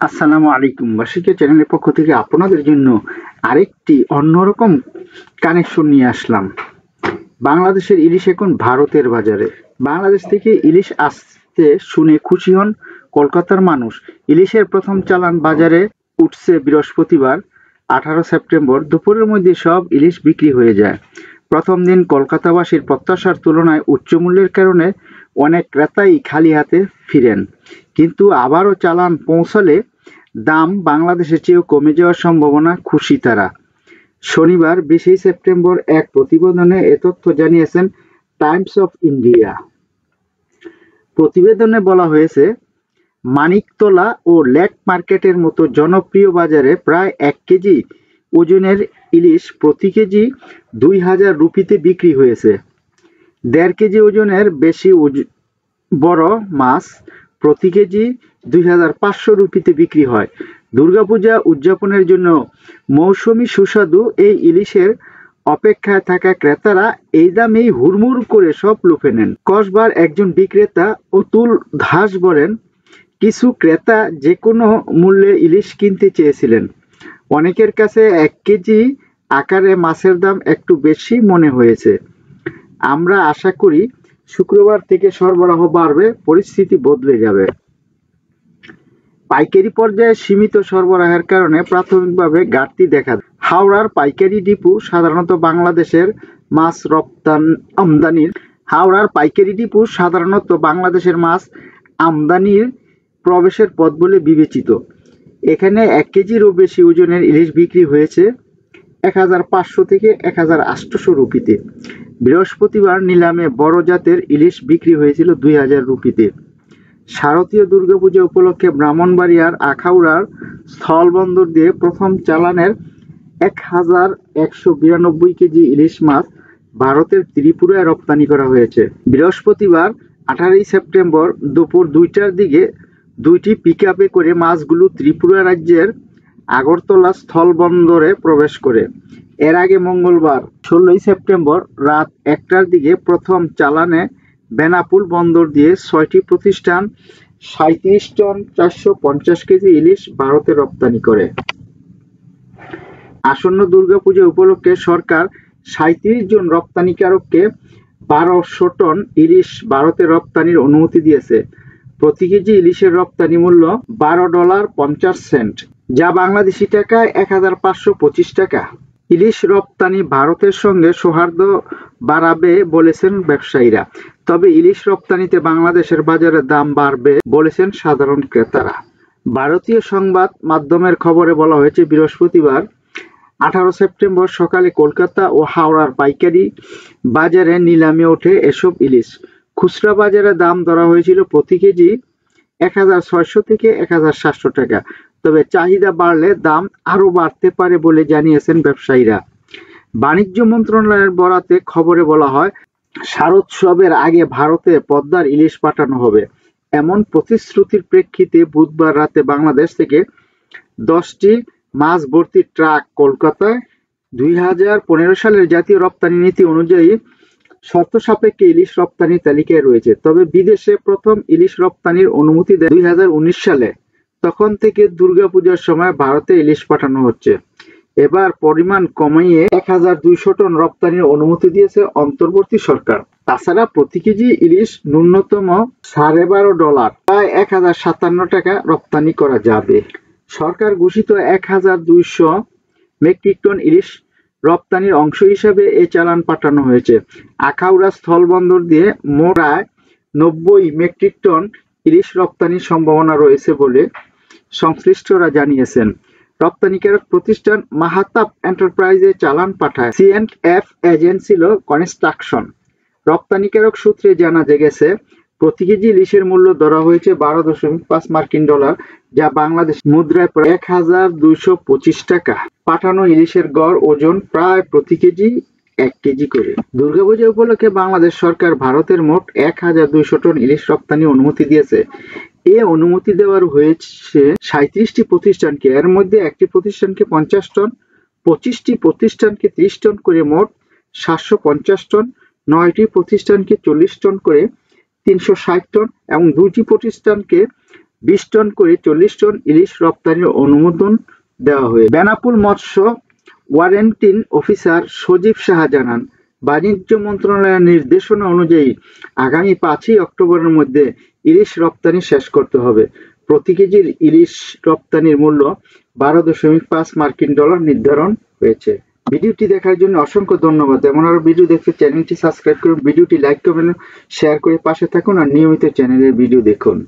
আসসালামু আলাইকুম। বার্ষিকীয় চ্যানেলের পক্ষ থেকে আপনাদের জন্য আরেকটি অন্যরকম কানেকশন নিয়ে আসলাম। বাংলাদেশের ইলিশ এখন ভারতের বাজারে। বাংলাদেশ থেকে ইলিশ আসতে শুনে খুশি হন কলকাতার মানুষ। ইলিশের প্রথম চালান বাজারে উঠছে বৃহস্পতিবার 18 সেপ্টেম্বর। দুপুরের মধ্যে সব ইলিশ বিক্রি হয়ে যায়। প্রথম দিন কলকাতাবাসীর প্রত্যাশার তুলনায় উচ্চ মূল্যের কারণে অনেক ক্রেতাই খালি হাতে ফিরেন। কিন্তু আবারও চালান পৌঁছালে দাম বাংলাদেশের চেয়েও কমে যাওয়ার সম্ভাবনা খুশি তারা। শনিবার 20 সেপ্টেম্বর এক প্রতিবেদনে এ তথ্য জানিয়েছেন টাইমস অফ ইন্ডিয়া। প্রতিবেদনে বলা হয়েছে, মানিকতলা ও লেক মার্কেটের মতো জনপ্রিয় বাজারে প্রায় 1 কেজি ওজনের ইলিশ প্রতি কেজি 2000 রুপিতে বিক্রি হয়েছে। 1.5 কেজি ওজনের বেশি বড় মাছ প্রতি কেজি 2500 রুপিতে বিক্রি হয়। দুর্গাপূজা উদযাপনের জন্য মৌসুমী সুস্বাদু এই ইলিশের অপেক্ষায় থাকা ক্রেতারা এই দামেই হুড়মুড় করে সব লুফে নেন। কসবার একজন বিক্রেতা অতুল দাস বলেন, কিছু ক্রেতা যে কোনো মূল্যে ইলিশ কিনতে চেয়েছিলেন। অনেকের কাছে 1 কেজি আকারে মাছের দাম একটু বেশি মনে হয়েছে। আমরা আশা করি শুক্রবার থেকে সরবরাহ বাড়বে, পরিস্থিতি বদলে যাবে। পাইকারি পর্যায়ে সীমিত সরবরাহের কারণে প্রাথমিকভাবে ঘাটতি দেখা দেয়। হাওড়ার পাইকারি ডিপো সাধারণত বাংলাদেশের মাছ আমদানির প্রবেশের পথ বলে বিবেচিত। এখানে 1 কেজিরও বেশি ওজনের ইলিশ বিক্রি হয়েছে 1500 থেকে 1800 রুপিতে। বৃহস্পতিবার নিলামে বড় জাতের ইলিশ বিক্রি হয়েছিল 2000 রুপিতে। শারদীয় দুর্গাপূজা উপলক্ষে ব্রাহ্মণবাড়িয়ার আখাউড়ার স্থলবন্দর দিয়ে প্রথম চালানের 1192 কেজি ইলিশ মাছ ভারতের ত্রিপুরায় রপ্তানি করা হয়েছে। বৃহস্পতিবার 18 সেপ্টেম্বর দুপুর 2টার দিকে 2টি পিকআপে করে মাছগুলো ত্রিপুরা রাজ্যের আগরতলা স্থলবন্দরে প্রবেশ করে। এর আগে মঙ্গলবার 16 সেপ্টেম্বর রাত 1টার দিকে প্রথম চালানে বেনাপুল বন্দর দিয়ে 6টি প্রতিষ্ঠান 37 টন 450 কেজি ইলিশ ভারতে রপ্তানি করে। আসন্ন দুর্গাপূজা উপলক্ষে সরকার 37 জন রপ্তানিকারককে 1200 টন ইলিশ ভারতে রপ্তানির অনুমতি দিয়েছে। প্রতি কেজি ইলিশের রপ্তানি মূল্য $12.50, যা বাংলাদেশি টাকায় 1525 টাকা। ইলিশ রপ্তানি ভারতের সঙ্গে সৌহার্দ্য বাড়াবে বলেছেন ব্যবসায়ীরা। তবে ইলিশ রপ্তানিতে বাংলাদেশের বাজারে দাম বাড়বে বলেছেন সাধারণ ক্রেতারা। ভারতীয় সংবাদ মাধ্যমের খবরে বলা হয়েছে, বৃহস্পতিবার 18 সেপ্টেম্বর সকালে কলকাতা ও হাওড়ার পাইকারি বাজারে নিলামে ওঠে এসব ইলিশ। খুচরা বাজারে দাম ধরা হয়েছিল প্রতি কেজি 1600 থেকে 1700 টাকা। তবে চাহিদা বাড়লে দাম আরও বাড়তে পারে বলে জানিয়েছেন ব্যবসায়ীরা। বাণিজ্য মন্ত্রণালয়ের বরাতে খবরে বলা হয়, শারদোৎসবের আগে ভারতে পদ্মার ইলিশ পাঠানো হবে। এমন প্রতিশ্রুতির প্রেক্ষিতে বুধবার রাতে বাংলাদেশ থেকে 10টি মাছ ভর্তি ট্রাক কলকাতায় 2015 সালের জাতীয় রপ্তানি নীতি অনুযায়ী শর্ত সাপেক্ষে ইলিশ রপ্তানির তালিকায় রয়েছে। তবে বিদেশে প্রথম ইলিশ রপ্তানির অনুমতি দেয় 2019 সালে। তখন থেকে দুর্গাপূজার সময় ভারতে ইলিশ পাঠানো হচ্ছে। এবার পরিমাণ কমিয়ে 1200 টন রপ্তানির অনুমতি দিয়েছে অন্তর্বর্তী সরকার। তাছাড়া প্রতি কেজি ইলিশ ন্যূনতম $12.5 প্রায় 1057 টাকা রপ্তানি করা যাবে। সরকার ঘোষিত 1200 মেট্রিক টন ইলিশ রপ্তানির অংশ হিসাবে এই চালান পাঠানো হয়েছে। আখাউড়া স্থলবন্দর দিয়ে মোট প্রায় 90 মেট্রিক টন ইলিশ রপ্তানির সম্ভাবনা রয়েছে বলে সংশ্লিষ্টরা জানিয়েছেন। রপ্তানিকারক প্রতিষ্ঠান মাহাতাব এন্টারপ্রাইজে চালান পাঠায় C&F এজেন্সি কনস্ট্রাকশন। রপ্তানিকারক সূত্রে জানা গেছে, প্রতি কেজি ইলিশের মূল্য ধরা হয়েছে $12.5 মার্কিন, যা বাংলাদেশ মুদ্রায় প্রায় 1225 টাকা। পাঠানো ইলিশের গড় ওজন প্রায় প্রতি কেজি 1 কেজি করে। দুর্গাপূজা উপলক্ষে বাংলাদেশ সরকার ভারতের মোট 1200 টন ইলিশ রপ্তানি অনুমতি দিয়েছে। এ অনুমতি দেওয়ার হয়েছে 37টি প্রতিষ্ঠানকে। এর মধ্যে 1টি প্রতিষ্ঠানকে 50 টন, 25টি প্রতিষ্ঠানকে 30 টন করে মোট 750 টন, 9টি প্রতিষ্ঠানকে 40 টন করে 360 টন এবং 2টি প্রতিষ্ঠানকে 20 টন করে 40 টন ইলিশ রপ্তানির অনুমোদন দেওয়া হয়েছে। বেনাপোল মৎস্য ওয়ারেন্টিং অফিসার সজীব সাহা জানান, বাণিজ্য মন্ত্রণালয়ের নির্দেশনা অনুযায়ী আগামী 5ই অক্টোবরের মধ্যে ইলিশ রপ্তানি শেষ করতে হবে। প্রতি কেজির ইলিশ রপ্তানির মূল্য 12.5 মার্কিন ডলার নির্ধারণ হয়েছে। ভিডিওটি দেখার জন্য অসংখ্য ধন্যবাদ। এমন আরো ভিডিও দেখতে চ্যানেলটি সাবস্ক্রাইব করুন, ভিডিওটি লাইক করবেন, শেয়ার করে পাশে থাকুন আর নিয়মিত চ্যানেলের ভিডিও দেখুন।